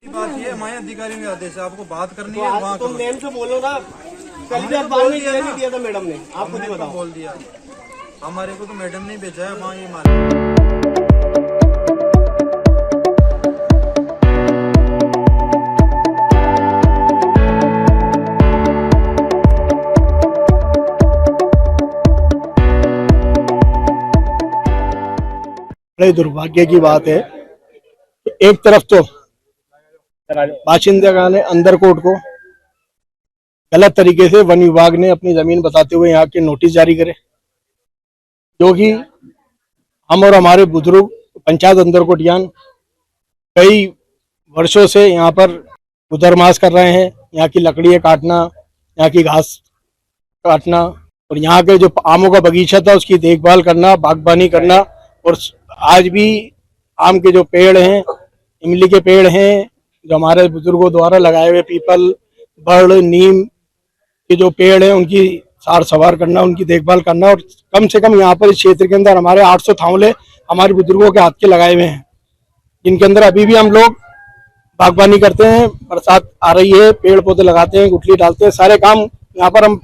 बात ये हमारे अधिकारी के आदेश है, आपको बात करनी है वहाँ तुम नेम से बोलो ना। कल भी अखबार में नहीं दिया था मैडम ने, आप खुद ही बताओ। बोल दिया हमारे को तो मैडम ने भेजा है वहाँ ये माल। बड़े दुर्भाग्य की बात है कि एक तरफ तो बाशिंदे ने अंदरकोट को गलत तरीके से वन विभाग ने अपनी जमीन बताते हुए यहाँ के नोटिस जारी करे, जो कि हम और हमारे बुजुर्ग पंचायत अंदरकोटियान कई वर्षों से यहाँ पर गुजरमास कर रहे हैं। यहाँ की लकड़ियाँ काटना, यहाँ की घास काटना और यहाँ के जो आमों का बगीचा था उसकी देखभाल करना, बागबानी करना। और आज भी आम के जो पेड़ हैं, इमली के पेड़ हैं, जो हमारे बुजुर्गों द्वारा लगाए हुए पीपल, बड़, नीम के जो पेड़ हैं उनकी सार संवार करना, उनकी देखभाल करना। और कम से कम यहाँ पर इस क्षेत्र के अंदर हमारे 800 थावले हमारे बुजुर्गों के हाथ के लगाए हुए हैं, जिनके अंदर अभी भी हम लोग बागबानी करते हैं। बरसात आ रही है, पेड़ पौधे लगाते हैं, गुठली डालते हैं, सारे काम यहाँ पर हम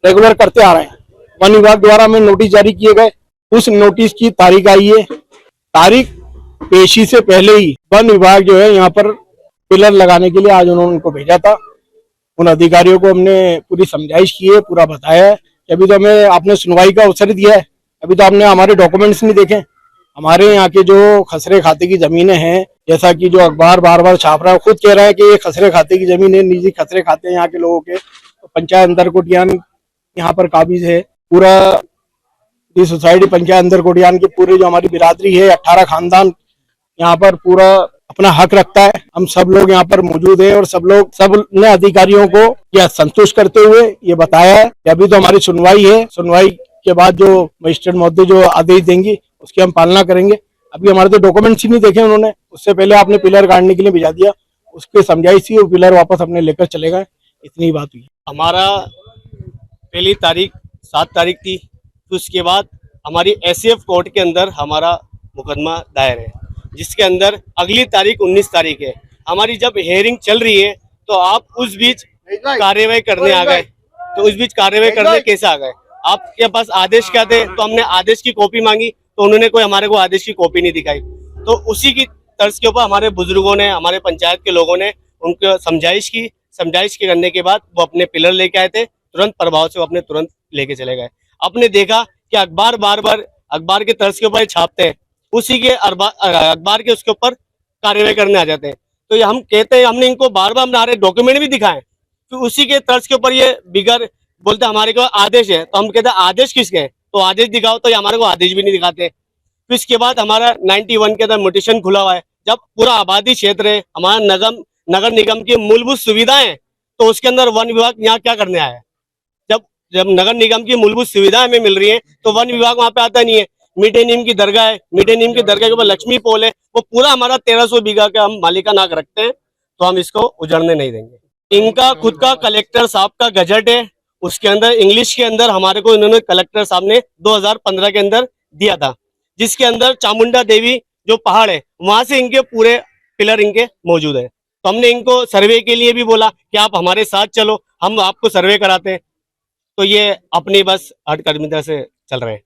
रेगुलर करते आ रहे हैं। वन विभाग द्वारा हमें नोटिस जारी किए गए, उस नोटिस की तारीख आई है। तारीख पेशी से पहले ही वन विभाग जो है यहाँ पर पिलर लगाने के लिए आज उन्होंने उनको भेजा था। उन अधिकारियों को हमने पूरी समझाइश की है, पूरा बताया है कि अभी तो हमें आपने सुनवाई का अवसर दिया है, अभी तो आपने हमारे डॉक्यूमेंट्स नहीं देखे। हमारे यहाँ के जो खसरे खाते की जमीनें हैं, जैसा कि जो अखबार बार बार छाप रहा है, खुद कह रहा है कि ये खसरे खाते की जमीन है, निजी खसरे खाते हैं यहाँ के लोगों के। तो पंचायत अंदरकोटियान यहाँ पर काबिज है, पूरा ये सोसाइटी पंचायत अंदरकोटियान की पूरी जो हमारी बिरादरी है, 18 खानदान यहाँ पर पूरा अपना हक रखता है। हम सब लोग यहाँ पर मौजूद हैं और सब ने अधिकारियों को यह संतुष्ट करते हुए ये बताया है कि अभी तो हमारी सुनवाई है, सुनवाई के बाद जो मजिस्ट्रेट महोदय जो आदेश देंगी उसकी हम पालना करेंगे। अभी हमारे तो डॉक्यूमेंट्स ही नहीं देखे उन्होंने, उससे पहले आपने पिलर काटने के लिए भेजा दिया, उसके समझाइश थी, वो पिलर वापस अपने लेकर चले गए, इतनी बात हुई। हमारा पहली तारीख 7 तारीख थी, तो उसके बाद हमारी एसएफ कोर्ट के अंदर हमारा मुकदमा दायर है, जिसके अंदर अगली तारीख 19 तारीख है। हमारी जब हियरिंग चल रही है तो आप उस बीच कार्यवाही करने आ गए, तो उस बीच कार्यवाही करने कैसे आ गए? आपके पास आदेश क्या थे? तो हमने आदेश की कॉपी मांगी तो उन्होंने कोई हमारे को आदेश की कॉपी नहीं दिखाई। तो उसी की तर्ज के ऊपर हमारे बुजुर्गों ने, हमारे पंचायत के लोगों ने उनको समझाइश की। समझाइश के करने के बाद वो अपने पिलर लेके आए थे, तुरंत प्रभाव से वो अपने तुरंत लेके चले गए। आपने देखा कि अखबार बार बार अखबार के तर्ज के ऊपर छापते हैं, उसी के अखबार के उसके ऊपर कार्यवाही करने आ जाते हैं। तो ये हम कहते हैं, हमने इनको बार बार हमारे डॉक्यूमेंट भी दिखाए, तो उसी के तर्ज के ऊपर ये बिगर बोलते हमारे को आदेश है। तो हम कहते हैं आदेश किसके है, तो आदेश दिखाओ, तो ये हमारे को आदेश भी नहीं दिखाते। फिर इसके बाद हमारा 91 के अंदर मोटिशन खुला हुआ है। जब पूरा आबादी क्षेत्र है, हमारा नगर निगम की मूलभूत सुविधाएं, तो उसके अंदर वन विभाग यहाँ क्या करने आया है? जब नगर निगम की मूलभूत सुविधाएं हमें मिल रही है तो वन विभाग वहां पे आता नहीं है। मीठे नीम की दरगाह है, मीठे नीम की दरगाह के ऊपर लक्ष्मी पोल है, वो पूरा हमारा 1300 बीघा का हम मालिकाना हक रखते हैं, तो हम इसको उजड़ने नहीं देंगे। इनका खुद का कलेक्टर साहब का गजट है, उसके अंदर इंग्लिश के अंदर हमारे को इन्होंने कलेक्टर साहब ने 2015 के अंदर दिया था, जिसके अंदर चामुंडा देवी जो पहाड़ है वहां से इनके पूरे पिलर इनके मौजूद है। तो हमने इनको सर्वे के लिए भी बोला कि आप हमारे साथ चलो, हम आपको सर्वे कराते हैं। तो ये अपनी बस हठकर्मिता से चल रहे हैं।